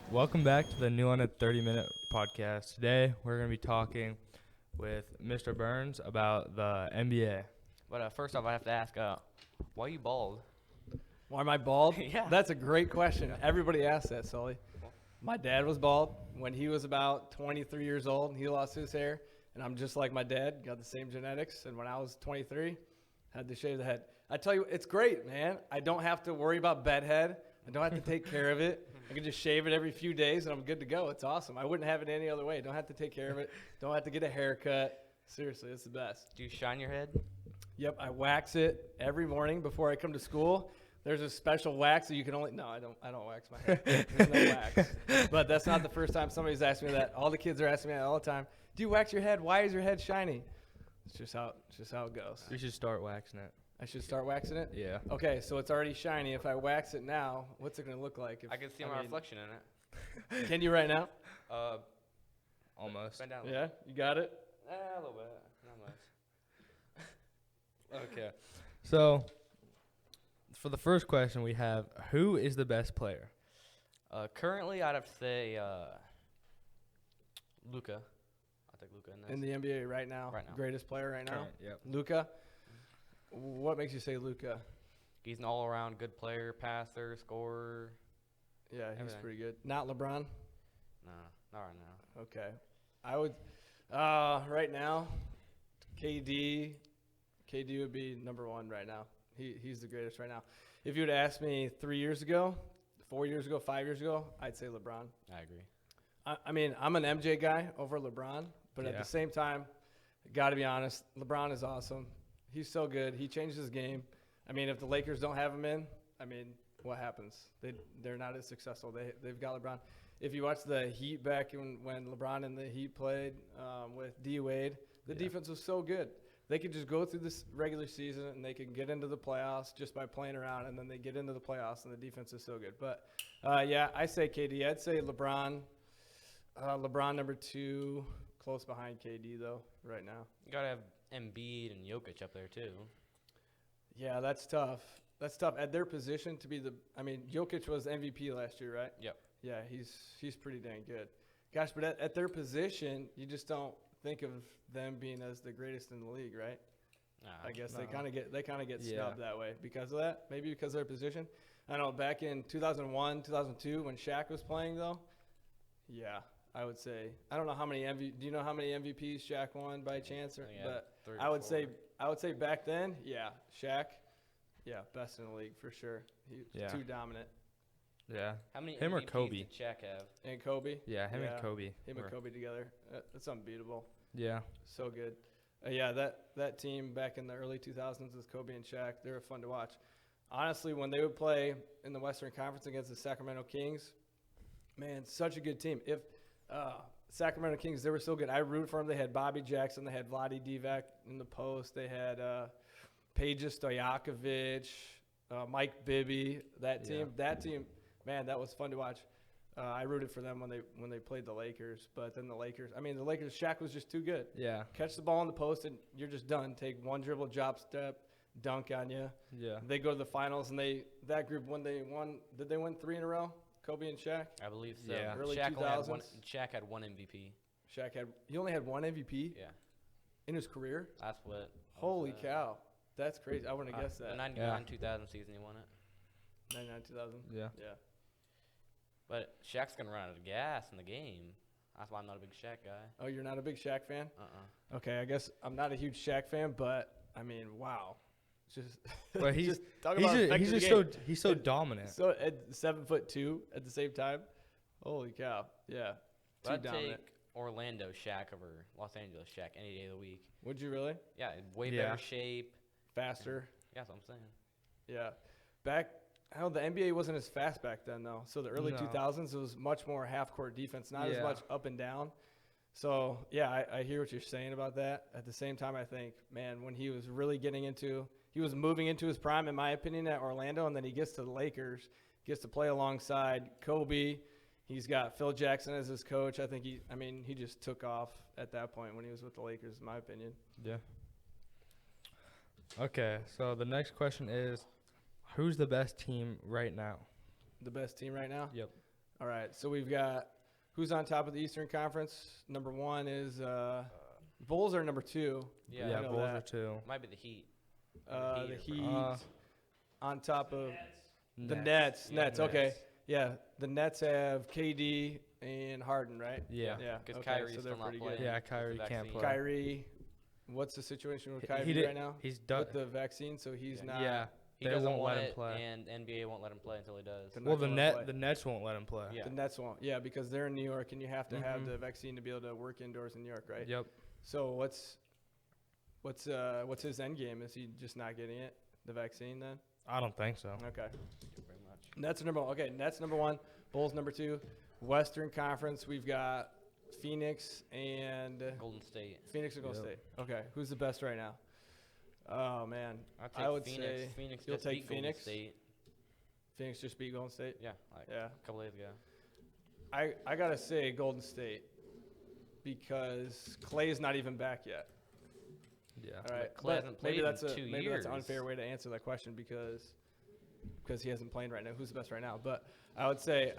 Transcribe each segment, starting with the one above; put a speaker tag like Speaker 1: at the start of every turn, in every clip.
Speaker 1: Welcome back to the New on a 30-minute podcast. Today, we're going to be talking with Mr. Burns about the NBA.
Speaker 2: But first off, I have to ask, why are you bald?
Speaker 3: Why am I bald?
Speaker 2: Yeah.
Speaker 3: That's a great question. Everybody asks that, Sully. My dad was bald when he was about 23 years old. He lost his hair, and I'm just like my dad, got the same genetics. And when I was 23, had to shave the head. I tell you, it's great, man. I don't have to worry about bedhead. I don't have to take care of it. I can just shave it every few days, and I'm good to go. It's awesome. I wouldn't have it any other way. Don't have to take care of it. Don't have to get a haircut. Seriously, it's the best.
Speaker 2: Do you shine your head?
Speaker 3: Yep, I wax it every morning before I come to school. There's a special wax that you can only. No, I don't wax my head. There's no wax. But that's not the first time somebody's asked me that. All the kids are asking me that all the time. Do you wax your head? Why is your head shiny? It's just how it goes.
Speaker 1: We should start waxing it.
Speaker 3: I should start waxing it?
Speaker 1: Yeah.
Speaker 3: Okay, so it's already shiny. If I wax it now, what's it going to look like?
Speaker 2: I can see my reflection in it.
Speaker 3: Can you right now?
Speaker 1: Almost.
Speaker 2: Bend down a
Speaker 3: Yeah, you got it?
Speaker 2: a little bit. Not much.
Speaker 1: Okay. So, for the first question we have, who is the best player?
Speaker 2: Currently, I'd have to say Luka. I'll take Luka in this.
Speaker 3: In the NBA right now.
Speaker 2: Right now.
Speaker 3: Greatest player right now.
Speaker 1: Current, yep.
Speaker 3: Luka. What makes you say Luka?
Speaker 2: He's an all-around good player, passer, scorer.
Speaker 3: Yeah, he's
Speaker 2: Everything.
Speaker 3: pretty good. Not LeBron?
Speaker 2: No, not right now.
Speaker 3: Okay. I would right now, KD would be number one right now. He's the greatest right now. If you would ask me 3 years ago, 4 years ago, 5 years ago, I'd say LeBron.
Speaker 2: I agree.
Speaker 3: I mean, I'm an MJ guy over LeBron, but at
Speaker 1: Yeah.
Speaker 3: the same time, got to be honest, LeBron is awesome. He's so good. He changed his game. I mean, if the Lakers don't have him in, I mean, what happens? They're not as successful. They've got LeBron. If you watch the Heat back when LeBron and the Heat played with D Wade, the defense was so good. They could just go through this regular season and they can get into the playoffs just by playing around, and then they get into the playoffs and the defense is so good. But yeah, I say KD. I'd say LeBron. LeBron number two, close behind KD though right now.
Speaker 2: You gotta have Embiid and Jokic up there too.
Speaker 3: Yeah, that's tough. That's tough at their position to be the. I mean, Jokic was MVP last year, right?
Speaker 2: Yep.
Speaker 3: Yeah, he's pretty dang good. Gosh, but at their position, you just don't think of them being as the greatest in the league, right? I guess
Speaker 1: no.
Speaker 3: they kind of get
Speaker 1: Yeah.
Speaker 3: snubbed that way because of that. Maybe because of their position. I know back in 2001, 2002 when Shaq was playing though. Yeah, I would say I don't know how many do you know how many MVPs Shaq won by chance? But I would say back then, yeah, Shaq, yeah, best in the league for sure. He's too dominant.
Speaker 1: Yeah.
Speaker 2: How many
Speaker 1: Him or
Speaker 2: MVPs
Speaker 1: Kobe?
Speaker 2: did Shaq have?
Speaker 3: And Kobe.
Speaker 1: Yeah, him and Kobe.
Speaker 3: Him and Kobe together. That's unbeatable.
Speaker 1: Yeah.
Speaker 3: So good. Yeah, that team back in the early 2000s with Kobe and Shaq, they were fun to watch. Honestly, when they would play in the Western Conference against the Sacramento Kings, man, such a good team. If Sacramento Kings, they were so good. I rooted for them. They had Bobby Jackson. They had Vlade Divac in the post. They had Peja Stojakovic, Mike Bibby. That team, man, that was fun to watch. I rooted for them when they played the Lakers, but then the Lakers, Shaq was just too good.
Speaker 1: Yeah.
Speaker 3: Catch the ball in the post and you're just done. Take one dribble, drop step, dunk on you.
Speaker 1: Yeah.
Speaker 3: They go to the finals, and that group, when they won, did they win 3 in a row? Kobe and Shaq?
Speaker 2: I believe so.
Speaker 1: Yeah.
Speaker 3: Early
Speaker 2: Shaq only had
Speaker 3: 2000s?
Speaker 2: Shaq had one MVP.
Speaker 3: He only had one MVP
Speaker 2: Yeah.
Speaker 3: in his career?
Speaker 2: That's what.
Speaker 3: Holy cow. That's crazy. I wouldn't have guessed
Speaker 2: The
Speaker 3: that.
Speaker 2: 99-2000 season, he won it.
Speaker 3: 99, 2000.
Speaker 1: Yeah.
Speaker 3: Yeah.
Speaker 2: But Shaq's going to run out of gas in the game. That's why I'm not a big Shaq guy.
Speaker 3: Oh, you're not a big Shaq fan?
Speaker 2: Uh-uh.
Speaker 3: Okay, I guess I'm not a huge Shaq fan, but, I mean, wow. Just
Speaker 1: But he's so dominant.
Speaker 3: So at 7'2" at the same time. Holy cow! Yeah,
Speaker 2: But
Speaker 3: too
Speaker 2: I'd
Speaker 3: dominant.
Speaker 2: take Orlando Shaq over Los Angeles Shaq any day of the week.
Speaker 3: Would you really?
Speaker 2: Yeah, way
Speaker 1: Yeah.
Speaker 2: better shape.
Speaker 3: Faster.
Speaker 2: Yeah, that's what I'm saying.
Speaker 3: Yeah. The NBA wasn't as fast back then though. So the early
Speaker 1: No.
Speaker 3: 2000s it was much more half court defense, not as
Speaker 1: Yeah.
Speaker 3: much up and down. So yeah, I hear what you're saying about that. At the same time, I think, man, when he was really he was moving into his prime, in my opinion, at Orlando, and then he gets to the Lakers, gets to play alongside Kobe. He's got Phil Jackson as his coach. I think he just took off at that point when he was with the Lakers, in my opinion.
Speaker 1: Yeah. Okay, so the next question is, who's the best team right now?
Speaker 3: The best team right now?
Speaker 1: Yep.
Speaker 3: All right. So we've got who's on top of the Eastern Conference? Number 1 is Bulls are number 2.
Speaker 2: Yeah,
Speaker 1: Yeah,
Speaker 3: I know
Speaker 1: Bulls
Speaker 3: that.
Speaker 1: are 2.
Speaker 2: might be the Heat.
Speaker 3: The Heat
Speaker 1: Uh,
Speaker 3: on top of the
Speaker 1: Nets.
Speaker 3: Nets.
Speaker 2: Yeah,
Speaker 3: Nets. Okay. Yeah. The Nets have KD and Harden, right?
Speaker 1: Yeah.
Speaker 3: Yeah.
Speaker 2: Because
Speaker 3: Okay,
Speaker 2: Kyrie's
Speaker 3: so they're
Speaker 2: still not
Speaker 3: pretty
Speaker 2: playing.
Speaker 3: good.
Speaker 1: Yeah,
Speaker 2: with the
Speaker 1: Kyrie can't
Speaker 2: vaccine.
Speaker 1: play.
Speaker 3: Kyrie, what's the situation with
Speaker 1: He
Speaker 3: Kyrie
Speaker 1: did-
Speaker 3: right now?
Speaker 1: He's done.
Speaker 3: With the vaccine, so he's
Speaker 2: Yeah.
Speaker 3: not.
Speaker 1: Yeah.
Speaker 2: He
Speaker 1: They
Speaker 2: doesn't
Speaker 1: won't
Speaker 2: want
Speaker 1: let him
Speaker 2: it,
Speaker 1: play.
Speaker 2: and NBA won't let him play until he does.
Speaker 3: They're
Speaker 1: Well,
Speaker 3: not
Speaker 1: the
Speaker 3: gonna play.
Speaker 1: the Nets won't let him play.
Speaker 2: Yeah.
Speaker 3: The Nets won't. Yeah, because they're in New York, and you have to have
Speaker 1: Mhm.
Speaker 3: the vaccine to be able to work indoors in New York, right?
Speaker 1: Yep.
Speaker 3: So what's his end game? Is he just not getting it, the vaccine then?
Speaker 1: I don't think so.
Speaker 3: Okay.
Speaker 2: Pretty much.
Speaker 3: Nets are number 1. Okay, Nets number 1, Bulls number 2. Western Conference, we've got Phoenix and
Speaker 2: Golden State.
Speaker 3: Golden
Speaker 1: Yep.
Speaker 3: State. Okay, who's the best right now? Oh man,
Speaker 2: I'd
Speaker 3: I would
Speaker 2: Phoenix.
Speaker 3: say
Speaker 2: Phoenix
Speaker 3: you'll
Speaker 2: just
Speaker 3: take
Speaker 2: beat Golden
Speaker 3: Phoenix?
Speaker 2: State.
Speaker 3: Phoenix just beat Golden State.
Speaker 2: Yeah, like
Speaker 3: Yeah,
Speaker 2: a couple days ago.
Speaker 3: I gotta say Golden State because Clay's not even back yet.
Speaker 1: Yeah.
Speaker 3: All right,
Speaker 2: Clay
Speaker 3: but
Speaker 2: hasn't
Speaker 3: maybe
Speaker 2: played
Speaker 3: that's
Speaker 2: in
Speaker 3: a
Speaker 2: 2
Speaker 3: maybe that's an
Speaker 2: years.
Speaker 3: unfair way to answer that question because he hasn't played right now. Who's the best right now? But I would say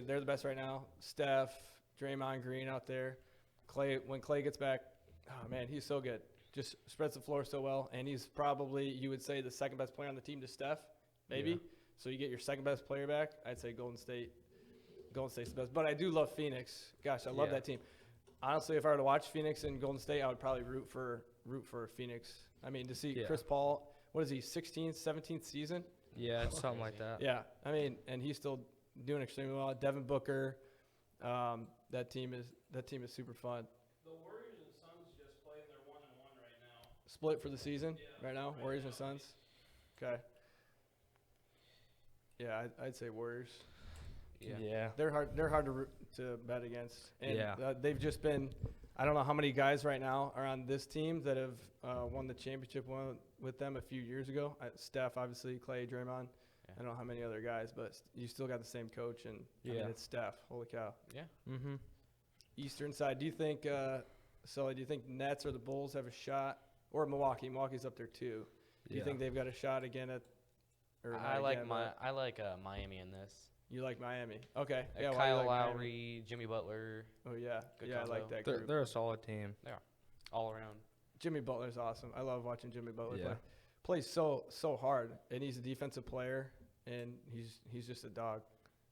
Speaker 3: they're the best right now. Steph, Draymond Green out there. Clay, when Clay gets back, oh man, he's so good. Just spreads the floor so well, and he's probably, you would say, the second best player on the team to Steph, maybe.
Speaker 1: Yeah.
Speaker 3: So you get your second best player back. I'd say Golden State. Golden State's the best, but I do love Phoenix. Gosh, I love
Speaker 1: Yeah.
Speaker 3: that team. Honestly, if I were to watch Phoenix and Golden State, I would probably root for Phoenix. I mean, to see
Speaker 1: Yeah.
Speaker 3: Chris Paul, what is he, 16th, 17th season?
Speaker 1: Yeah, it's something like
Speaker 2: Crazy.
Speaker 1: that.
Speaker 3: Yeah, I mean, and he's still doing extremely well. Devin Booker, that team is super fun.
Speaker 4: The Warriors and Suns just played their 1-1 right now.
Speaker 3: Split for the season right now,
Speaker 4: right
Speaker 3: Warriors
Speaker 4: now.
Speaker 3: and Suns. Okay. Yeah, I'd say Warriors.
Speaker 2: Yeah.
Speaker 3: They're hard to bet against. And
Speaker 1: Yeah.
Speaker 3: they've just been, I don't know how many guys right now are on this team that have won the championship one with them a few years ago. Steph, obviously, Clay, Draymond.
Speaker 2: Yeah.
Speaker 3: I don't know how many other guys, but you still got the same coach, and I mean,
Speaker 1: Yeah.
Speaker 3: it's Steph. Holy cow.
Speaker 2: Yeah.
Speaker 1: Mm-hmm.
Speaker 3: Eastern side, do you think, Sully, do you think Nets or the Bulls have a shot? Or Milwaukee? Milwaukee's up there too. Do you think they've got a shot again at? Or
Speaker 2: I
Speaker 3: not
Speaker 2: like
Speaker 3: again,
Speaker 2: Miami in this.
Speaker 3: You like Miami? Okay.
Speaker 2: Like
Speaker 3: Yeah, why you
Speaker 2: Kyle
Speaker 3: like Miami?
Speaker 2: Lowry, Jimmy Butler,
Speaker 3: Oh yeah,
Speaker 2: Good
Speaker 3: yeah, I like
Speaker 2: combo.
Speaker 3: that
Speaker 1: They're,
Speaker 3: group.
Speaker 1: they're a solid team.
Speaker 2: all around.
Speaker 3: Jimmy Butler's awesome. I love watching Jimmy Butler
Speaker 1: Yeah.
Speaker 3: play. Plays so hard, and he's a defensive player, and he's just a dog.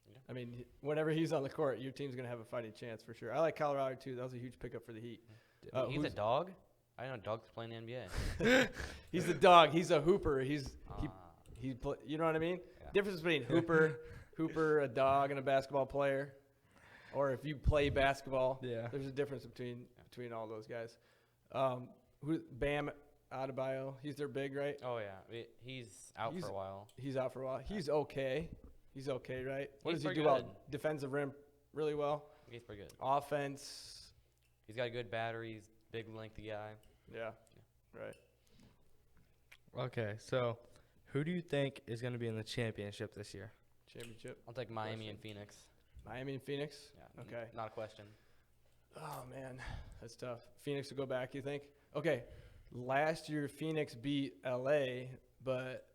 Speaker 2: Yeah.
Speaker 3: I mean, whenever he's on the court, your team's gonna have a fighting chance for sure. I like Colorado too. That was a huge pickup for the Heat.
Speaker 2: He's a
Speaker 3: who's-
Speaker 2: dog. I know dogs play in the NBA.
Speaker 3: He's a dog. He's a hooper. He
Speaker 2: Ah,
Speaker 3: you know what I mean?
Speaker 2: Yeah.
Speaker 3: Difference between hooper, a dog, and a basketball player, or if you play basketball.
Speaker 1: Yeah.
Speaker 3: There's a difference between all those guys. Bam Adebayo, he's their big, right?
Speaker 2: oh yeah, he's out
Speaker 3: He's-
Speaker 2: for a while.
Speaker 3: He's out for a while. He's okay. He's okay, right? What
Speaker 2: He's
Speaker 3: does he
Speaker 2: pretty
Speaker 3: do well?
Speaker 2: good.
Speaker 3: Defends the rim really well.
Speaker 2: He's pretty good.
Speaker 3: Offense,
Speaker 2: He's got a good battery. He's a big, lengthy guy.
Speaker 3: yeah, right.
Speaker 1: Okay, so who do you think is going to be in the championship this year?
Speaker 3: Championship.
Speaker 2: I'll take Miami
Speaker 3: Question.
Speaker 2: and Phoenix.
Speaker 3: Miami and Phoenix.
Speaker 2: Yeah.
Speaker 3: Okay.
Speaker 2: Not a question.
Speaker 3: Oh man, that's tough. Phoenix will go back, you think? Okay. Last year Phoenix beat LA, but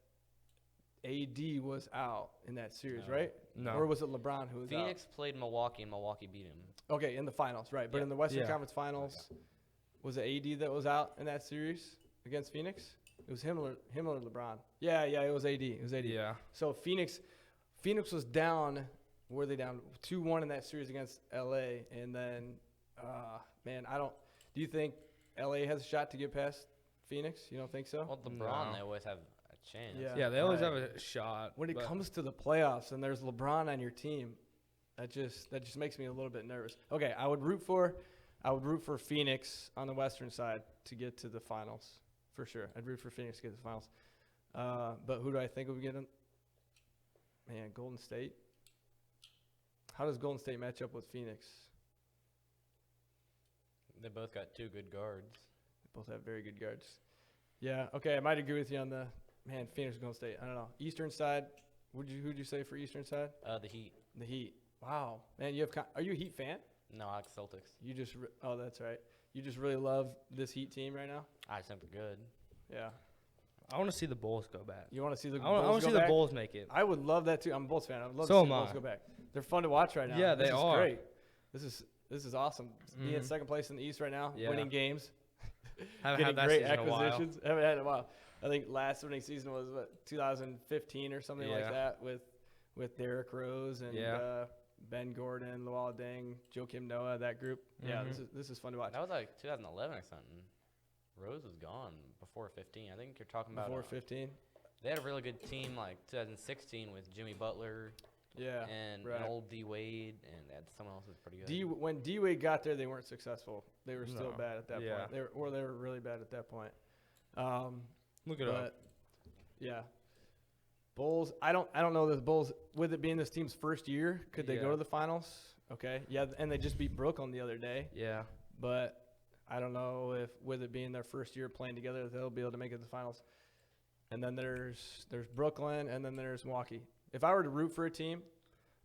Speaker 3: AD was out in that series,
Speaker 2: No.
Speaker 3: right?
Speaker 1: No.
Speaker 3: Or was it LeBron who was
Speaker 2: Phoenix played Milwaukee, and Milwaukee beat him.
Speaker 3: out? Okay, in the finals, right. But
Speaker 2: Yeah.
Speaker 3: in the Western
Speaker 1: Yeah.
Speaker 3: Conference Finals, was it AD that was out in that series against Phoenix? It was him or LeBron. Yeah, it was AD. It was AD.
Speaker 1: Yeah.
Speaker 3: So Phoenix was down. Were they down 2-1 in that series against LA? And then, man, do you think LA has a shot to get past Phoenix? You don't think so?
Speaker 2: Well, LeBron,
Speaker 1: No.
Speaker 2: they always have a chance.
Speaker 3: Yeah.
Speaker 1: Yeah, they always
Speaker 3: right.
Speaker 1: have a shot.
Speaker 3: When it
Speaker 1: but-
Speaker 3: comes to the playoffs and there's LeBron on your team, that just makes me a little bit nervous. Okay, I would root for Phoenix on the Western side to get to the finals for sure. I'd root for Phoenix to get to the finals. But who do I think will get in? Man, Golden State. How does Golden State match up with Phoenix?
Speaker 2: They both got two good guards.
Speaker 3: They both have very good guards. Yeah, okay, I might agree with you on the Phoenix Golden State. I don't know. Eastern side, who'd you say for Eastern side?
Speaker 2: The Heat.
Speaker 3: The Heat. Wow, man, are you a Heat fan?
Speaker 2: No, I like Celtics.
Speaker 3: You just that's right. You just really love this Heat team right now.
Speaker 2: I just think they're good.
Speaker 3: Yeah.
Speaker 1: I want to see the Bulls go back.
Speaker 3: You want to see the
Speaker 1: I want
Speaker 3: Bulls
Speaker 1: to
Speaker 3: go
Speaker 1: see
Speaker 3: back?
Speaker 1: the Bulls make it.
Speaker 3: I would love that too. I'm a Bulls fan. I would love
Speaker 1: So
Speaker 3: to see
Speaker 1: am
Speaker 3: the Bulls
Speaker 1: I.
Speaker 3: go back. They're fun to watch right now.
Speaker 1: Yeah, they
Speaker 3: this is
Speaker 1: are.
Speaker 3: Great. This is awesome. Being in
Speaker 1: Mhm.
Speaker 3: second place in the East right now,
Speaker 1: Yeah.
Speaker 3: winning games,
Speaker 1: Haven't
Speaker 3: getting
Speaker 1: had that
Speaker 3: great
Speaker 1: season in a while.
Speaker 3: acquisitions. Haven't had it in a while. I think last winning season was 2015 or something like
Speaker 1: Yeah.
Speaker 3: that with Derrick Rose and
Speaker 1: Yeah.
Speaker 3: Ben Gordon, Luol Deng, Joakim Noah, that group. Yeah,
Speaker 1: Mhm.
Speaker 3: this is fun to watch.
Speaker 2: That was like 2011 or something. Rose was gone before 15. I think you're talking about.
Speaker 3: Before 15.
Speaker 2: They had a really good team like 2016 with Jimmy Butler
Speaker 3: Yeah.
Speaker 2: and
Speaker 3: right.
Speaker 2: an old D Wade, and they had someone else who was pretty good.
Speaker 3: When D Wade got there, they weren't successful. They were still
Speaker 1: No.
Speaker 3: bad at that
Speaker 1: Yeah.
Speaker 3: point. They were really bad at that point.
Speaker 1: Look it up.
Speaker 3: But yeah, Bulls. I don't know the Bulls with it being this team's first year. Could they go
Speaker 1: Yeah.
Speaker 3: to the finals? Okay, yeah, and they just beat Brooklyn the other day.
Speaker 1: Yeah.
Speaker 3: But I don't know if with it being their first year playing together, they'll be able to make it to the finals. And then there's Brooklyn, and then there's Milwaukee. If I were to root for a team,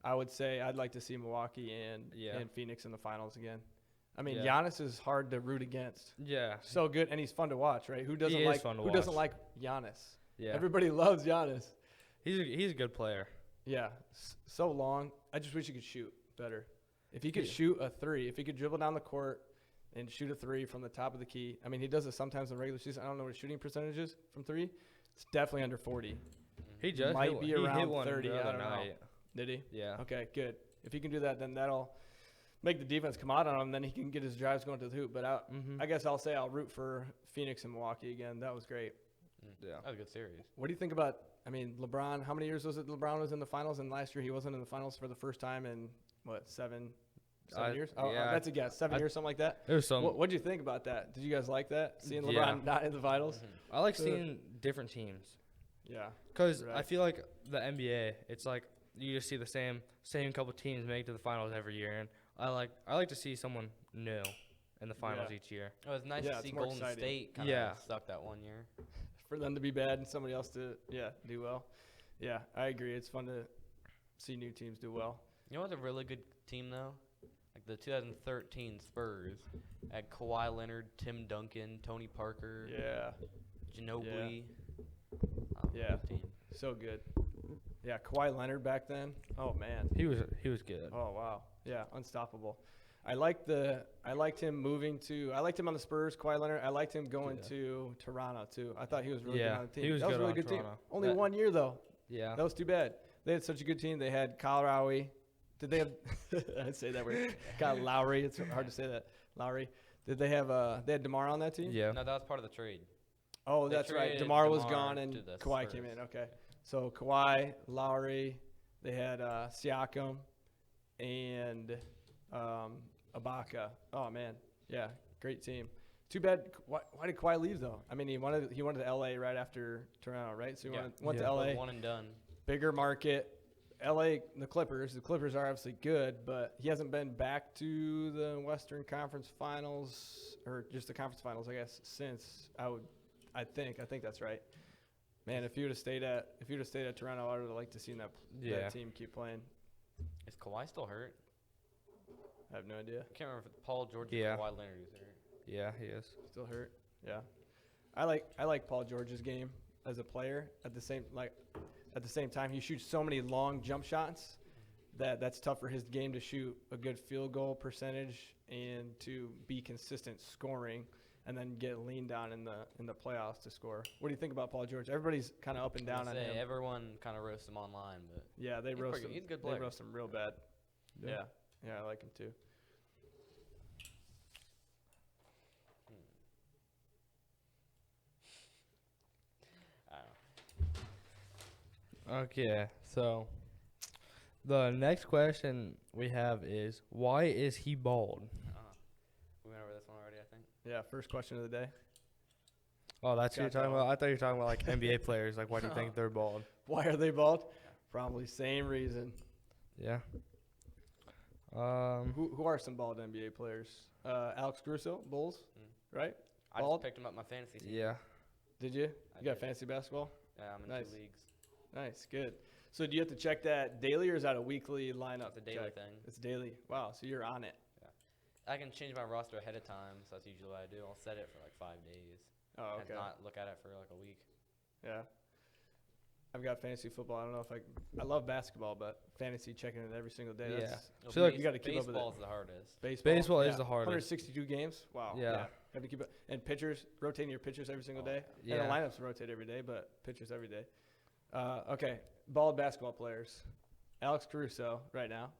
Speaker 3: I would say I'd like to see Milwaukee and Phoenix in the finals again. I mean,
Speaker 1: Yeah.
Speaker 3: Giannis is hard to root against.
Speaker 1: Yeah.
Speaker 3: So good, and he's fun to watch, right? Who doesn't
Speaker 1: is
Speaker 3: like
Speaker 1: fun to
Speaker 3: who doesn't
Speaker 1: watch.
Speaker 3: like Giannis?
Speaker 1: Yeah.
Speaker 3: Everybody loves Giannis.
Speaker 1: He's a good player.
Speaker 3: Yeah, so long. I just wish he could shoot better. If he could
Speaker 1: Yeah.
Speaker 3: shoot a three, if he could dribble down the court and shoot a three from the top of the key. I mean, he does it sometimes in regular season. I don't know what his shooting percentage is from three. It's definitely under 40.
Speaker 1: He just
Speaker 3: Might
Speaker 1: hit,
Speaker 3: be
Speaker 1: he
Speaker 3: around
Speaker 1: hit one
Speaker 3: 30,
Speaker 1: the
Speaker 3: I
Speaker 1: other
Speaker 3: don't know.
Speaker 1: night.
Speaker 3: Did he?
Speaker 1: Yeah.
Speaker 3: Okay, good. If he can do that, then that'll make the defense come out on him. Then he can get his drives going to the hoop. But
Speaker 1: Mhm.
Speaker 3: I guess I'll say I'll root for Phoenix and Milwaukee again. That was great.
Speaker 1: Yeah.
Speaker 2: That was a good series.
Speaker 3: What do you think about, I mean, LeBron, how many years was it LeBron was in the finals? And last year he wasn't in the finals for the first time in, what, seven years? Oh,
Speaker 1: yeah,
Speaker 3: that's a guess. 7
Speaker 1: I-
Speaker 3: years, something like that?
Speaker 1: There's some.
Speaker 3: What'd you think about that? Did you guys like that? Seeing LeBron
Speaker 1: Yeah.
Speaker 3: not in the finals?
Speaker 1: I like seeing different teams
Speaker 3: Yeah.
Speaker 1: because I
Speaker 3: Right.
Speaker 1: feel like the NBA, it's like you just see the same couple teams make it to the finals every year, and I like to see someone new in the finals
Speaker 3: Yeah.
Speaker 1: each year.
Speaker 2: It was nice
Speaker 3: Yeah,
Speaker 2: to
Speaker 3: it's
Speaker 2: see
Speaker 3: more
Speaker 2: Golden
Speaker 3: exciting.
Speaker 2: State kind of
Speaker 1: Yeah.
Speaker 2: suck that one year.
Speaker 3: For them to be bad and somebody else to, do well. Yeah, I agree. It's fun to see new teams do well.
Speaker 2: You know what's a really good team though? Like the 2013 Spurs had Kawhi Leonard, Tim Duncan, Tony Parker,
Speaker 3: Yeah.
Speaker 2: Ginobili.
Speaker 3: Yeah.
Speaker 2: Good team.
Speaker 3: So good. Yeah, Kawhi Leonard back then. Oh, man.
Speaker 1: He was good.
Speaker 3: Oh, wow. Yeah, unstoppable. I liked him moving to. I liked him on the Spurs, Kawhi Leonard. I liked him going
Speaker 1: Yeah.
Speaker 3: to Toronto too. I thought he was really
Speaker 1: Yeah,
Speaker 3: good on the team.
Speaker 1: he was
Speaker 3: that was a
Speaker 1: good
Speaker 3: really
Speaker 1: on
Speaker 3: good team.
Speaker 1: Toronto.
Speaker 3: Only
Speaker 1: That-
Speaker 3: 1 year though.
Speaker 1: Yeah.
Speaker 3: That was too bad. They had such a good team. They had Kyle Lowry. Did they have? I'd say that word. Kyle Lowry. It's hard to say that. Lowry. Did they have? They had DeMar on that team.
Speaker 1: Yeah.
Speaker 2: No, that was part of the trade.
Speaker 3: Oh,
Speaker 2: They
Speaker 3: that's right.
Speaker 2: traded
Speaker 3: DeMar was
Speaker 2: DeMar
Speaker 3: gone and
Speaker 2: to the
Speaker 3: Kawhi came
Speaker 2: Spurs.
Speaker 3: in. Okay. So Kawhi, Lowry. They had Siakam and Ibaka. Oh man, yeah, great team. Too bad. Why did Kawhi leave though? I mean, he wanted to LA right after Toronto, right? So he
Speaker 2: Yeah.
Speaker 3: went to
Speaker 1: Yeah.
Speaker 3: LA,
Speaker 2: One and done.
Speaker 3: bigger market. LA, the Clippers. The Clippers are obviously good, but he hasn't been back to the Western Conference Finals or just the Conference Finals, I guess, since I think that's right. Man, if you would have stayed at Toronto, I would have liked to see that team keep playing.
Speaker 2: Is Kawhi still hurt?
Speaker 3: I have no idea.
Speaker 2: I can't remember if Paul George
Speaker 1: Yeah.
Speaker 2: or Kawhi Leonard is hurt.
Speaker 1: Yeah, he is.
Speaker 3: Still hurt. Yeah. I like Paul George's game as a player. At the same time, he shoots so many long jump shots that's tough for his game to shoot a good field goal percentage and to be consistent scoring and then get leaned down in the playoffs to score. What do you think about Paul George? Everybody's kind of up and down on him.
Speaker 2: Everyone kind of roasts him online, but
Speaker 3: Yeah, they
Speaker 2: He's
Speaker 3: roast
Speaker 2: pretty
Speaker 3: him.
Speaker 2: good. He's a good
Speaker 3: They
Speaker 2: player.
Speaker 3: roast him real bad.
Speaker 1: Yeah.
Speaker 3: Yeah, I like him too.
Speaker 2: I don't know.
Speaker 1: Okay, so the next question we have is why is he bald?
Speaker 2: We went over this one already, I think.
Speaker 3: Yeah, first question of the day.
Speaker 1: Oh, that's what you're
Speaker 3: Got that
Speaker 1: talking
Speaker 3: one.
Speaker 1: about. I thought you were talking about like NBA players. Like, why do you think they're bald?
Speaker 3: Why are they bald? Probably same reason.
Speaker 1: Yeah.
Speaker 3: Who are some bald NBA players? Alex Caruso, Bulls, right?
Speaker 2: I
Speaker 3: Bald?
Speaker 2: just picked him up in my fantasy team.
Speaker 1: Yeah.
Speaker 3: Did you?
Speaker 2: I
Speaker 3: You got
Speaker 2: did.
Speaker 3: fantasy basketball?
Speaker 2: Yeah, I'm in
Speaker 3: Nice.
Speaker 2: 2 leagues.
Speaker 3: Nice, good. So do you have to check that daily or is that a weekly lineup?
Speaker 2: It's a daily
Speaker 3: check?
Speaker 2: thing.
Speaker 3: It's daily. Wow, so you're on it.
Speaker 2: I can change my roster ahead of time, so that's usually what I do. I'll set it for like 5 days.
Speaker 3: Oh,
Speaker 2: And
Speaker 3: okay.
Speaker 2: not look at it for like a week.
Speaker 3: Yeah. I've got fantasy football. I don't know if I love basketball, but fantasy checking it every single day.
Speaker 1: Yeah.
Speaker 3: That's,
Speaker 1: I feel like
Speaker 3: you got to keep up with it.
Speaker 2: Baseball's the hardest.
Speaker 3: Baseball
Speaker 1: is the hardest.
Speaker 3: 162 games. Wow.
Speaker 1: Yeah.
Speaker 3: Got to keep up. And pitchers, rotating your pitchers every single day.
Speaker 1: yeah.
Speaker 3: And the lineups rotate every day, but pitchers every day. Okay. Bald basketball players. Alex Caruso right now.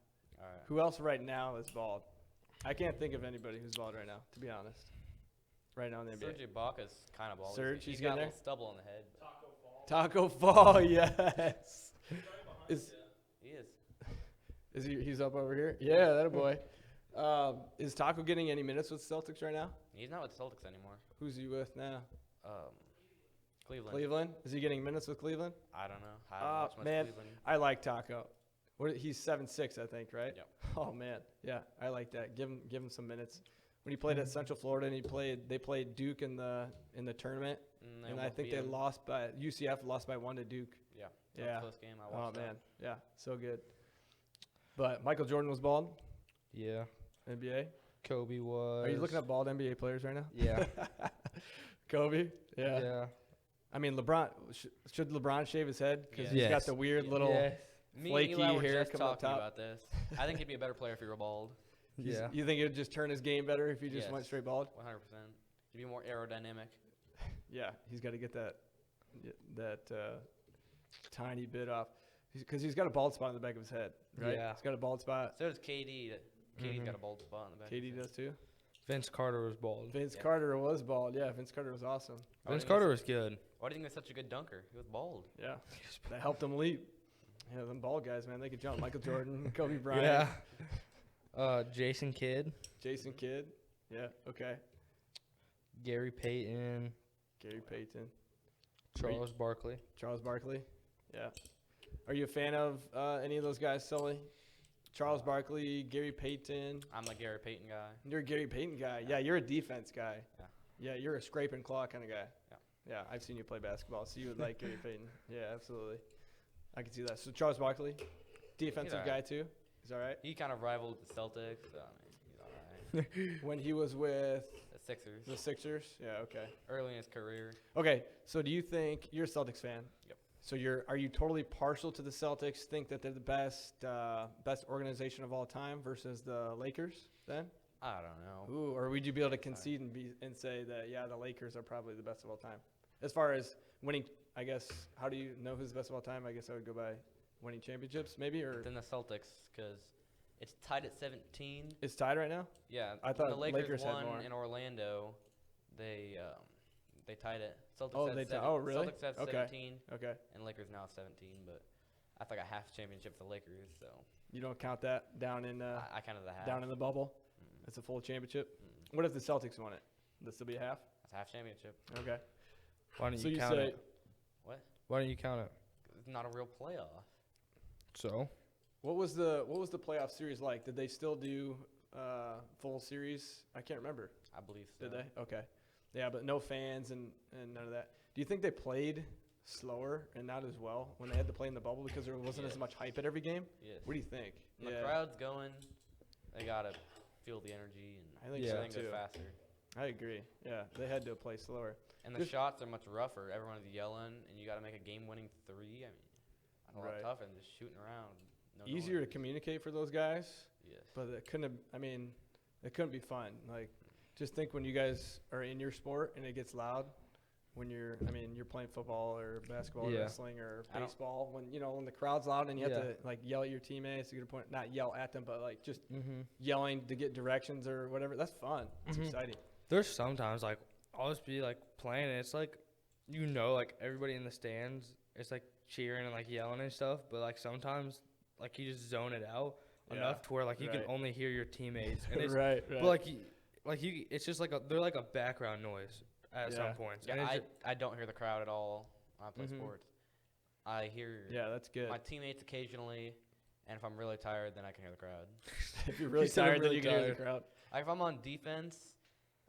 Speaker 2: All right.
Speaker 3: Who else right now is bald? I can't think of anybody who's bald right now, to be honest. Right now in the NBA.
Speaker 2: Serge Ibaka's kind of bald.
Speaker 3: Serge,
Speaker 2: he's
Speaker 3: he's
Speaker 2: got a
Speaker 3: getting
Speaker 2: little stubble on the head.
Speaker 3: Taco Fall, yes. Is
Speaker 2: He is.
Speaker 3: is he's up over here? Yeah, that a boy. Is Taco getting any minutes with Celtics right now?
Speaker 2: He's not with the Celtics anymore.
Speaker 3: Who's he with now?
Speaker 2: Cleveland.
Speaker 3: Cleveland? Is he getting minutes with Cleveland?
Speaker 2: I don't know. I don't watch much
Speaker 3: Man,
Speaker 2: Cleveland.
Speaker 3: I like Taco. He's 7'6", I think, right?
Speaker 2: Yep.
Speaker 3: Oh man, yeah, I like that. Give him some minutes. When he played at Central Florida and they played Duke in the tournament, and I think they lost by UCF lost by 1 to Duke.
Speaker 2: Yeah.
Speaker 3: Yeah.
Speaker 2: Close game. I
Speaker 3: Oh
Speaker 2: watched
Speaker 3: man, yeah, so good. But Michael Jordan was bald.
Speaker 1: Yeah.
Speaker 3: NBA.
Speaker 1: Kobe was.
Speaker 3: Are you looking at bald NBA players right now?
Speaker 1: Yeah.
Speaker 3: Kobe. Yeah.
Speaker 1: Yeah.
Speaker 3: I mean, LeBron. Should LeBron shave his head because
Speaker 2: Yes.
Speaker 3: he's got
Speaker 1: Yes.
Speaker 3: the weird little.
Speaker 1: Yes.
Speaker 2: Me
Speaker 3: flaky
Speaker 2: and Eli were
Speaker 3: hair
Speaker 2: just
Speaker 3: coming up
Speaker 2: talking
Speaker 3: top.
Speaker 2: about this. I think he'd be a better player if he were bald.
Speaker 1: Yeah.
Speaker 3: You think it would just turn his game better if he just went
Speaker 2: Yes.
Speaker 3: straight bald?
Speaker 2: 100%. He'd be more aerodynamic.
Speaker 3: Yeah, he's got to get that tiny bit off because he's got a bald spot on the back of his head, right?
Speaker 1: Yeah.
Speaker 3: He's got a bald spot.
Speaker 2: So does KD. KD's
Speaker 1: Mhm.
Speaker 2: got a bald spot on the back.
Speaker 3: KD does too.
Speaker 1: Vince Carter was bald.
Speaker 3: Vince
Speaker 2: Yeah.
Speaker 3: Carter was bald. Yeah, Vince Carter was awesome.
Speaker 2: Why
Speaker 1: Vince
Speaker 2: do you think
Speaker 1: Carter was good.
Speaker 2: Why do you think he's such a good dunker? He was bald.
Speaker 3: Yeah, that helped him leap. Yeah, them bald guys, man, they could jump. Michael Jordan, Kobe Bryant,
Speaker 1: Yeah. Jason Kidd,
Speaker 3: Jason Kidd. Yeah, okay.
Speaker 1: Gary Payton,
Speaker 3: Gary Payton,
Speaker 1: Charles Barkley.
Speaker 3: Charles Barkley. Yeah. Are you a fan of any of those guys, Sully? Charles Barkley, Gary Payton.
Speaker 2: I'm the Gary Payton guy.
Speaker 3: You're a Gary Payton guy. Yeah, you're a defense guy.
Speaker 2: Yeah.
Speaker 3: Yeah, you're a scrape and claw kind of guy.
Speaker 2: Yeah.
Speaker 3: Yeah, I've seen you play basketball, so you would like Gary Payton. Yeah, absolutely. I can see that. So Charles Barkley, defensive
Speaker 2: all
Speaker 3: guy
Speaker 2: right.
Speaker 3: too. He's all right.
Speaker 2: He kind of rivaled the Celtics. So, I mean, he's all right.
Speaker 3: When he was with
Speaker 2: The Sixers.
Speaker 3: the Sixers. Yeah, okay.
Speaker 2: Early in his career.
Speaker 3: Okay, so do you think you're a Celtics fan?
Speaker 2: Yep.
Speaker 3: So are you totally partial to the Celtics? Think that they're the best organization of all time versus the Lakers? Then,
Speaker 2: I don't know.
Speaker 3: ooh, or would you be able to concede and say that the Lakers are probably the best of all time? As far as winning, I guess. How do you know who's the best of all time? I guess I would go by winning championships, maybe, or
Speaker 2: Then the Celtics, because it's tied at 17.
Speaker 3: it's tied right now.
Speaker 2: Yeah.
Speaker 3: I
Speaker 2: when
Speaker 3: thought
Speaker 2: the Lakers
Speaker 3: Lakers had
Speaker 2: won
Speaker 3: more.
Speaker 2: in Orlando. They tied it. Celtics
Speaker 3: Oh,
Speaker 2: had
Speaker 3: they tied.
Speaker 2: seven-
Speaker 3: Oh, really?
Speaker 2: Celtics had
Speaker 3: Okay.
Speaker 2: 17,
Speaker 3: Okay,
Speaker 2: and Lakers now have 17. But that's like a half championship for the Lakers. So
Speaker 3: you don't count that down in
Speaker 2: I counted the half.
Speaker 3: down in the bubble.
Speaker 2: Mm.
Speaker 3: It's a full championship.
Speaker 2: Mm.
Speaker 3: What if the Celtics won it? Would still be a half?
Speaker 2: That's a half championship.
Speaker 3: Okay.
Speaker 1: Why don't
Speaker 3: So
Speaker 1: you
Speaker 3: you
Speaker 1: count
Speaker 3: say
Speaker 1: it?
Speaker 2: What?
Speaker 1: Why don't you count it?
Speaker 2: It's not a real playoff.
Speaker 1: So
Speaker 3: what was the playoff series like? Did they still do full series? I can't remember.
Speaker 2: I believe so.
Speaker 3: Did they? Okay. Yeah, but no fans and none of that. Do you think they played slower and not as well when they had to play in the bubble because there wasn't as
Speaker 2: Yes.
Speaker 3: much hype at every game?
Speaker 2: Yes.
Speaker 3: What do you think?
Speaker 2: When the crowd's going, they gotta feel the energy and
Speaker 3: I think
Speaker 1: Yeah.
Speaker 3: so
Speaker 2: everything
Speaker 3: too.
Speaker 2: goes faster.
Speaker 3: I agree. Yeah, they had to play slower.
Speaker 2: And the
Speaker 3: Just-
Speaker 2: shots are much rougher. Everyone's yelling, and you got to make a game-winning three. I mean, that's a lot
Speaker 3: Right.
Speaker 2: tougher than just shooting around. No
Speaker 3: Easier to
Speaker 2: noise.
Speaker 3: communicate for those guys,
Speaker 2: Yes.
Speaker 3: but it couldn't have, I mean, it couldn't be fun. Like, just think when you guys are in your sport and it gets loud. When you're playing football or basketball or
Speaker 1: Yeah.
Speaker 3: wrestling or
Speaker 2: I don't-
Speaker 3: baseball, when the crowd's loud and you have
Speaker 1: Yeah.
Speaker 3: to like yell at your teammates, you get a point, not yell at them, but like just
Speaker 1: mm-hmm.
Speaker 3: yelling to get directions or whatever. That's fun. It's
Speaker 1: Mhm.
Speaker 3: exciting.
Speaker 1: There's sometimes like I'll just be like playing and it's like like everybody in the stands is like cheering and like yelling and stuff, but like sometimes like you just zone it out enough to where like you
Speaker 3: right.
Speaker 1: can only hear your teammates and it's
Speaker 3: right.
Speaker 1: but like you it's just like they're like a background noise at some
Speaker 3: Yeah.
Speaker 1: points.
Speaker 2: Yeah,
Speaker 1: and it's
Speaker 2: I don't hear the crowd at all when I play
Speaker 1: Mhm.
Speaker 2: sports. I hear
Speaker 3: Yeah, that's good.
Speaker 2: my teammates occasionally, and if I'm really tired, then I can hear the crowd.
Speaker 3: If you're really
Speaker 1: You said I'm
Speaker 3: tired, then
Speaker 1: really
Speaker 3: you can hear the
Speaker 1: tired.
Speaker 3: crowd.
Speaker 2: Like if I'm on defense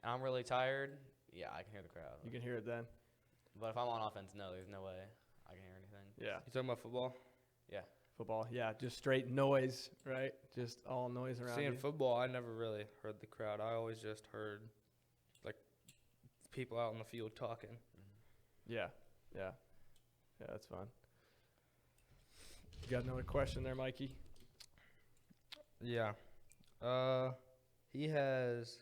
Speaker 2: and I'm really tired, yeah, I can hear the crowd.
Speaker 3: You can hear it then.
Speaker 2: But if I'm on offense, no, there's no way I can hear anything.
Speaker 3: Yeah.
Speaker 1: you talking about football?
Speaker 3: Football. Yeah, just straight noise, right? Just all noise around
Speaker 1: Seeing
Speaker 3: you.
Speaker 1: football, I never really heard the crowd. I always just heard like people out in the field talking.
Speaker 3: Yeah. Yeah. Yeah, that's fun. You got another question there, Mikey?
Speaker 1: Yeah. He has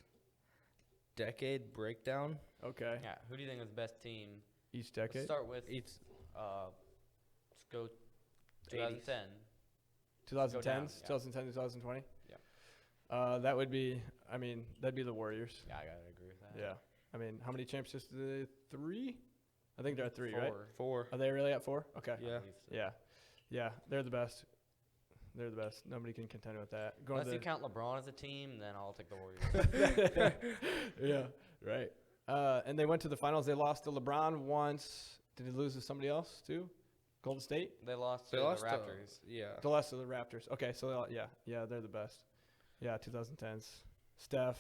Speaker 1: decade breakdown.
Speaker 3: Okay.
Speaker 2: Yeah. Who do you think was the best team?
Speaker 3: Each
Speaker 2: Let's
Speaker 3: decade?
Speaker 2: start with.
Speaker 1: It's
Speaker 2: Let's go 2010.
Speaker 3: 2010s?
Speaker 2: down, yeah.
Speaker 3: 2010, 2020?
Speaker 2: Yeah.
Speaker 3: That would be, that'd be the Warriors.
Speaker 2: Yeah, I gotta agree with that.
Speaker 3: Yeah. How many championships did they? 3? I think they're at 3,
Speaker 2: 4.
Speaker 3: right?
Speaker 1: 4.
Speaker 3: Are they really at 4? Okay.
Speaker 1: Yeah.
Speaker 2: I believe so.
Speaker 3: Yeah. Yeah, they're the best. They're the best. Nobody can contend with that. Going
Speaker 2: Unless
Speaker 3: to
Speaker 2: you count LeBron as a team, then I'll take the Warriors.
Speaker 3: yeah, right. And they went to the finals. They lost to LeBron once. Did they lose to somebody else too? Golden State?
Speaker 2: They lost to
Speaker 1: They
Speaker 2: the
Speaker 1: lost to-
Speaker 2: Raptors.
Speaker 1: Yeah.
Speaker 3: They lost to the Raptors. Okay, so they're the best. Yeah, 2010s. Steph.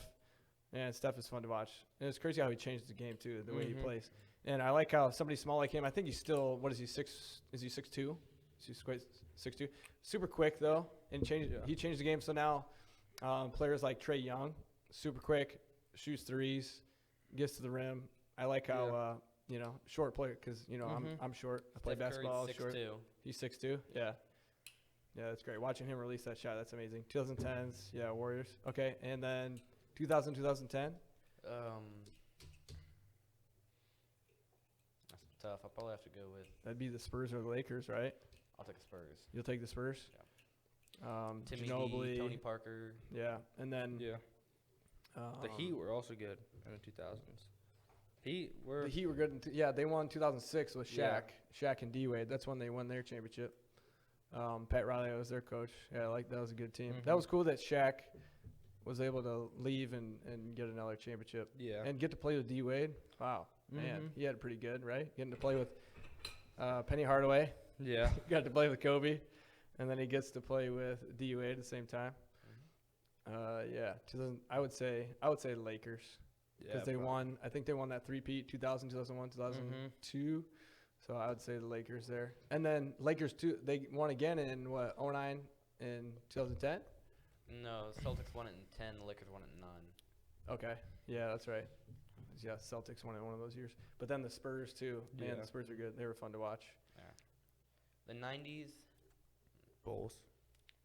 Speaker 3: Man, Steph is fun to watch. And it's crazy how he changed the game too, the way he
Speaker 1: Mhm.
Speaker 3: plays. And I like how somebody small like him, I think he's still, what is he, 6? Is he 6'2"? Is he 6'2"? Super quick though, and he changed the game. So now players like Trae Young, super quick, shoots threes, gets to the rim. I like how short player because I'm short. I play
Speaker 2: Steph Curry's
Speaker 3: basketball. Short.
Speaker 2: 6'2".
Speaker 3: He's 6'2". Yeah, that's great. Watching him release that shot, that's amazing. 2010s, yeah, Warriors. Okay, and then 2010.
Speaker 2: That's tough. I'll probably have to go with.
Speaker 3: That'd be the Spurs or the Lakers, right?
Speaker 2: I'll take the Spurs.
Speaker 3: You'll take the Spurs.
Speaker 2: Timmy
Speaker 3: Ginobili,
Speaker 2: D, Tony Parker.
Speaker 3: yeah, and then
Speaker 1: Yeah. The Heat were also good in the 2000s.
Speaker 3: The Heat were good. They won 2006 with
Speaker 1: Yeah.
Speaker 3: Shaq and D Wade. That's when they won their championship. Pat Riley was their coach. Yeah, that was a good team. That
Speaker 1: Mhm.
Speaker 3: was cool that Shaq was able to leave and get another championship
Speaker 1: Yeah.
Speaker 3: and get to play with D Wade. Wow, man,
Speaker 1: Mhm.
Speaker 3: he had it pretty good, right? Getting to play with Penny Hardaway.
Speaker 1: Yeah.
Speaker 3: Got to play with Kobe, and then he gets to play with D Wade at the same time. Yeah, 2000, I would say the Lakers because they won. I think they won that three-peat 2000, 2001, 2002. So I would say the Lakers there. And then Lakers too. They won again in what 09 and 2010.
Speaker 2: No, the Celtics won it in 10. The Lakers won it in 9.
Speaker 3: Okay, yeah, that's right. Yeah, Celtics won it one of those years. But then the Spurs too. Man,
Speaker 1: Yeah.
Speaker 3: the Spurs are good. They were fun to watch.
Speaker 2: Yeah. The 90s.
Speaker 1: Bulls.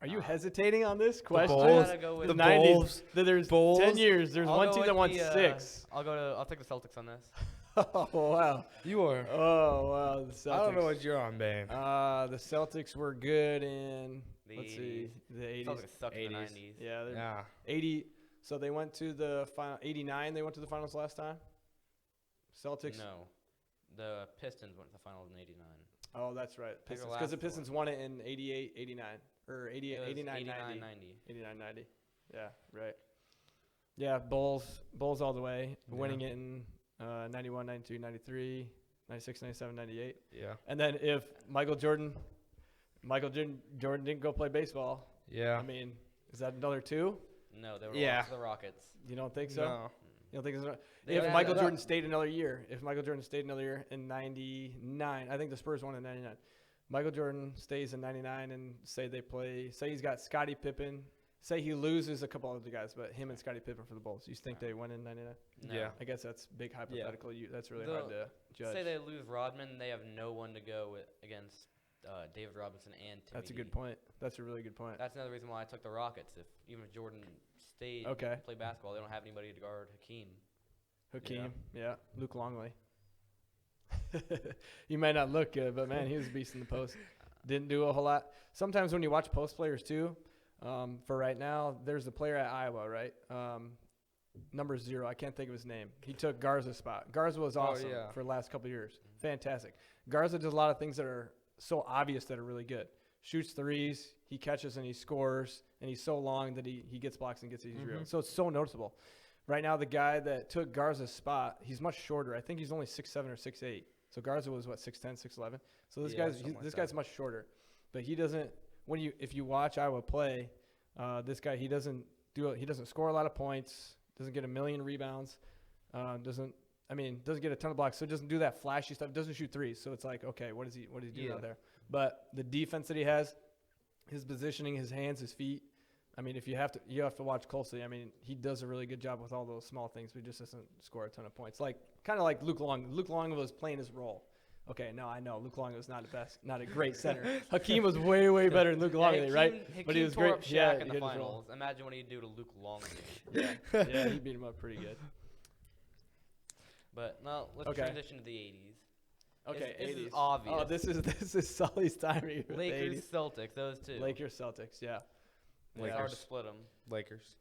Speaker 3: Are you hesitating on this question?
Speaker 1: Bulls.
Speaker 2: I gotta go with
Speaker 3: The
Speaker 1: The
Speaker 3: 90s.
Speaker 1: Bulls.
Speaker 3: There's
Speaker 1: Bulls.
Speaker 3: 10 years. There's
Speaker 2: I'll
Speaker 3: one
Speaker 2: go
Speaker 3: team
Speaker 2: with
Speaker 3: that won
Speaker 2: the,
Speaker 3: 6.
Speaker 2: I'll take the Celtics on this.
Speaker 3: Oh wow.
Speaker 1: You are.
Speaker 3: Oh wow. The Celtics.
Speaker 1: I don't know what you're on, man.
Speaker 3: The Celtics were good in let's
Speaker 2: The
Speaker 3: see the 80s.
Speaker 2: Celtics sucked in the
Speaker 1: 80s.
Speaker 2: 90s.
Speaker 3: Yeah, they're
Speaker 1: Yeah.
Speaker 3: 80. So they went to the final 89. They went to the finals last time. Celtics.
Speaker 2: No. The Pistons went to the finals in 89.
Speaker 3: Oh, that's right.
Speaker 2: They were
Speaker 3: Pistons because the
Speaker 2: last
Speaker 3: Pistons won it in 88, 89 or 88,
Speaker 2: It was
Speaker 3: 89, 90.
Speaker 2: 90.
Speaker 3: 89, 90. Yeah, right. Yeah, Bulls all the way,
Speaker 1: Yeah.
Speaker 3: winning it in 91, 92, 93, 96, 97, 98.
Speaker 1: Yeah.
Speaker 3: And then if Michael Jordan didn't go play baseball,
Speaker 1: Yeah.
Speaker 3: I mean, is that another 2?
Speaker 2: No, they were
Speaker 1: Yeah.
Speaker 2: lost to the Rockets.
Speaker 3: You don't think so?
Speaker 1: No.
Speaker 3: You don't think it's
Speaker 2: They
Speaker 3: if
Speaker 2: had
Speaker 3: Michael
Speaker 2: a-
Speaker 3: Jordan stayed another year? If Michael Jordan stayed another year in 99, I think the Spurs won in 99. Michael Jordan stays in 99 and say he's got Scottie Pippen. Say he loses a couple other guys, but him and Scottie Pippen for the Bulls. You think they win in 99?
Speaker 2: No.
Speaker 1: Yeah.
Speaker 3: I guess that's big hypothetical. That's really
Speaker 2: The-
Speaker 3: hard to judge.
Speaker 2: Say they lose Rodman, they have no one to go with against David Robinson and Timmy
Speaker 3: That's a
Speaker 2: D.
Speaker 3: good point. That's a really good point.
Speaker 2: That's another reason why I took the Rockets. Even if Jordan stayed
Speaker 3: Okay.
Speaker 2: and played basketball, they don't have anybody to guard Hakeem.
Speaker 3: Hakeem, yeah. Luke Longley. He might not look good, but man, he was a beast in the post. Didn't do a whole lot. Sometimes when you watch post players too, for right now, there's a player at Iowa, right? Number 0, I can't think of his name. He took Garza's spot. Garza was awesome
Speaker 1: yeah.
Speaker 3: for the last couple of years. Fantastic. Garza does a lot of things that are so obvious that are really good. Shoots threes, he catches and he scores, and he's so long that he gets blocks and gets easy reels. So it's so noticeable. Right now, the guy that took Garza's spot, he's much shorter. I think he's only 6'7" or 6'8". So Garza was what, 6'10", 6'11". So this
Speaker 1: Yeah,
Speaker 3: guy's
Speaker 1: something like
Speaker 3: this
Speaker 1: that.
Speaker 3: guy's much shorter, but he doesn't. If you watch Iowa play, this guy he doesn't score a lot of points, doesn't get a million rebounds, doesn't get a ton of blocks, so doesn't do that flashy stuff, doesn't shoot threes. So it's like, okay, what is he doing
Speaker 1: Yeah.
Speaker 3: out there? But the defense that he has, his positioning, his hands, his feet. I mean, you have to watch closely. I mean, he does a really good job with all those small things, but he just doesn't score a ton of points. Kind of like Luke Long. Luke Long was playing his role. Okay, no, I know Luke Longley was not the best, not a great center. Hakeem was way better than Luke Longley, right?
Speaker 2: Hakeem
Speaker 3: But he was
Speaker 2: tore
Speaker 3: great.
Speaker 2: up Shaq
Speaker 3: Yeah,
Speaker 2: in
Speaker 3: he
Speaker 2: the
Speaker 3: hit his
Speaker 2: finals. Imagine what he'd do to Luke Longley.
Speaker 3: yeah, he beat him up pretty good.
Speaker 2: But no, let's
Speaker 3: Okay.
Speaker 2: transition to the 80s.
Speaker 3: Okay,
Speaker 2: This
Speaker 3: 80s.
Speaker 2: is obvious.
Speaker 3: Oh, this is Sully's time here. with the
Speaker 2: Lakers,
Speaker 3: 80s.
Speaker 2: Celtics, those two.
Speaker 3: Lakers, Celtics, yeah.
Speaker 2: It's
Speaker 3: Yeah.
Speaker 2: hard to split them.
Speaker 1: Lakers.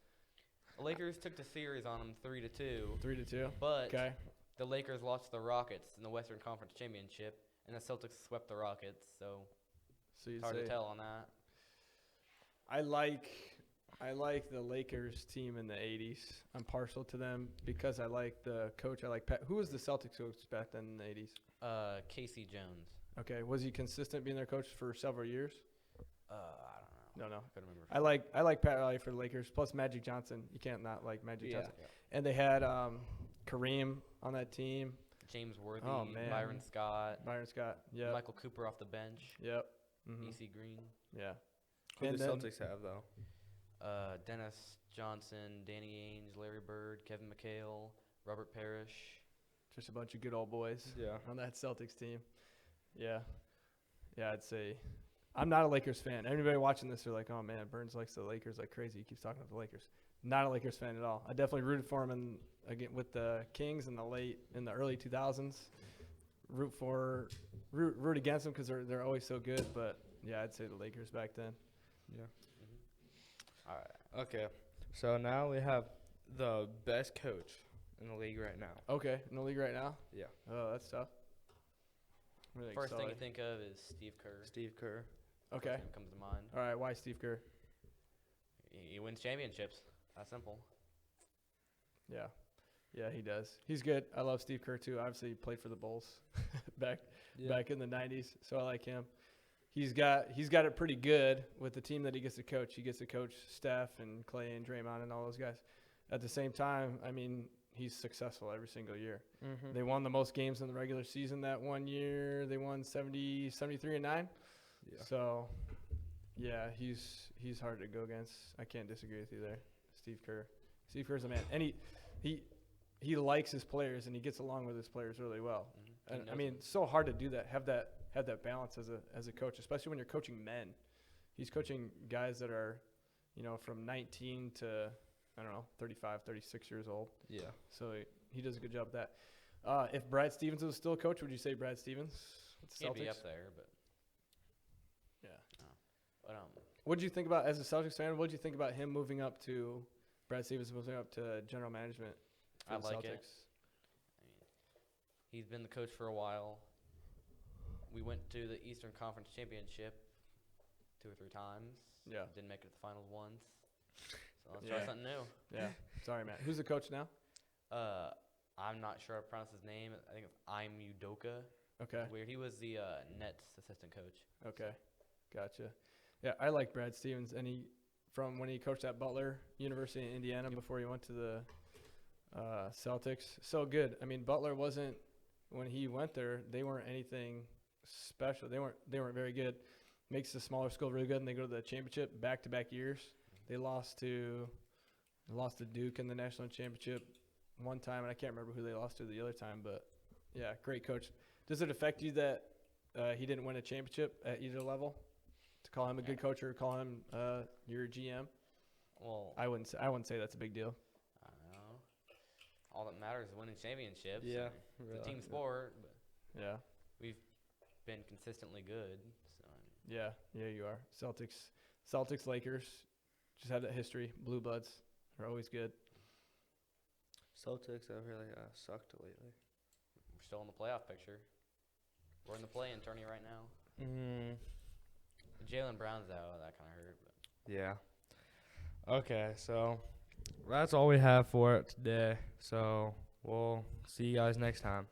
Speaker 2: The Lakers took the series on them 3-2,
Speaker 3: 3-2.
Speaker 2: but
Speaker 3: Okay.
Speaker 2: the Lakers lost to the Rockets in the Western Conference Championship, and the Celtics swept the Rockets. So
Speaker 3: So you'd
Speaker 2: it's hard
Speaker 3: say
Speaker 2: to tell on that.
Speaker 3: I like the Lakers team in the 80s. I'm partial to them because I like the coach. I like Pat. Who was the Celtics coach back then in the 80s?
Speaker 2: Casey Jones.
Speaker 3: Okay, was he consistent being their coach for several years?
Speaker 2: I don't know.
Speaker 3: No.
Speaker 2: I couldn't remember.
Speaker 3: I like Pat Riley for the Lakers. Plus Magic Johnson. You can't not like Magic
Speaker 1: Yeah.
Speaker 3: Johnson. And they had Kareem on that team.
Speaker 2: James Worthy,
Speaker 3: Oh, man.
Speaker 2: Byron Scott,
Speaker 3: Byron Scott. Yeah.
Speaker 2: Michael Cooper off the bench,
Speaker 3: Yep. Mhm.
Speaker 2: E.C. Green,
Speaker 3: Yeah.
Speaker 1: Who
Speaker 3: And
Speaker 1: the
Speaker 3: then-
Speaker 1: Celtics have though?
Speaker 2: Dennis Johnson, Danny Ainge, Larry Bird, Kevin McHale, Robert Parrish.
Speaker 3: Just a bunch of good old boys
Speaker 1: Yeah.
Speaker 3: on that Celtics team. Yeah. Yeah, I'd say I'm not a Lakers fan. Anybody watching this are like, oh man, Burns likes the Lakers like crazy. He keeps talking about the Lakers. Not a Lakers fan at all. I definitely rooted for him again with the Kings in the early 2000s. Root against them because they're always so good. But yeah, I'd say the Lakers back then.
Speaker 1: Yeah.
Speaker 2: All right.
Speaker 1: Okay. So now we have the best coach in the league right now.
Speaker 3: Okay, in the league right now.
Speaker 1: Yeah.
Speaker 3: Oh, that's tough. Really
Speaker 2: First thing you
Speaker 3: solid.
Speaker 2: think of is Steve Kerr.
Speaker 1: Steve Kerr.
Speaker 3: Okay.
Speaker 2: First name comes to mind.
Speaker 3: All right. Why Steve Kerr?
Speaker 2: He wins championships. That's simple.
Speaker 3: Yeah. Yeah, he does. He's good. I love Steve Kerr too. Obviously, he played for the Bulls back in the 90s, so I like him. He's got it pretty good with the team that he gets to coach. He gets to coach Steph and Clay and Draymond and all those guys. At the same time, I mean, he's successful every single year.
Speaker 1: Mm-hmm.
Speaker 3: They won the most games in the regular season that one year. They won 73-9.
Speaker 1: Yeah.
Speaker 3: So, yeah, he's hard to go against. I can't disagree with you there, Steve Kerr. Steve Kerr's a man, and he likes his players and he gets along with his players really well.
Speaker 2: Mm-hmm.
Speaker 3: And I mean, it's so hard to do that. Have that balance as a coach, especially when you're coaching men. He's coaching guys that are, from 19 to 35, 36 years old.
Speaker 1: Yeah.
Speaker 3: So he does a good job with that. If Brad Stevens was still a coach, would you say Brad Stevens with the
Speaker 2: He'd
Speaker 3: Celtics?
Speaker 2: be up there, but
Speaker 3: Yeah.
Speaker 2: but
Speaker 3: What did you think about, as a Celtics fan, what did you think about him moving up to, Brad Stevens moving up to general management for
Speaker 2: I
Speaker 3: the
Speaker 2: like
Speaker 3: Celtics?
Speaker 2: it. I mean, he's been the coach for a while. We went to the Eastern Conference Championship 2 or 3 times.
Speaker 3: Yeah.
Speaker 2: Didn't make it to the finals once. So let's
Speaker 3: Yeah.
Speaker 2: try something new.
Speaker 3: Yeah. Sorry, Matt. Who's the coach now?
Speaker 2: I'm not sure how to pronounce his name. I think it's I'm Udoka.
Speaker 3: Okay.
Speaker 2: Weird. He was the Nets assistant coach.
Speaker 3: Okay. Gotcha. Yeah, I like Brad Stevens, and from when he coached at Butler University in Indiana before he went to the Celtics. So good. I mean, Butler wasn't, when he went there, they weren't anything special. They weren't very good. Makes the smaller school really good, and they go to the championship back-to-back years. They lost to Duke in the national championship one time, and I can't remember who they lost to the other time. But yeah, great coach. Does it affect you that he didn't win a championship at either level? To call him a good coach or call him your GM?
Speaker 2: Well,
Speaker 3: I wouldn't say that's a big deal.
Speaker 2: I don't know. All that matters is winning championships.
Speaker 1: Yeah.
Speaker 2: and It's a
Speaker 1: really.
Speaker 2: team sport, but
Speaker 3: Yeah.
Speaker 2: we've been consistently good. So
Speaker 3: Yeah, you are. Celtics, Lakers, just have that history. Blue Bloods are always good.
Speaker 1: Celtics have really sucked lately.
Speaker 2: we're still in the playoff picture. We're in the play-in tourney right now.
Speaker 1: Mm.
Speaker 2: Jalen Brown's out. That kind of hurt. But
Speaker 1: Yeah. Okay, so that's all we have for it today. So we'll see you guys next time.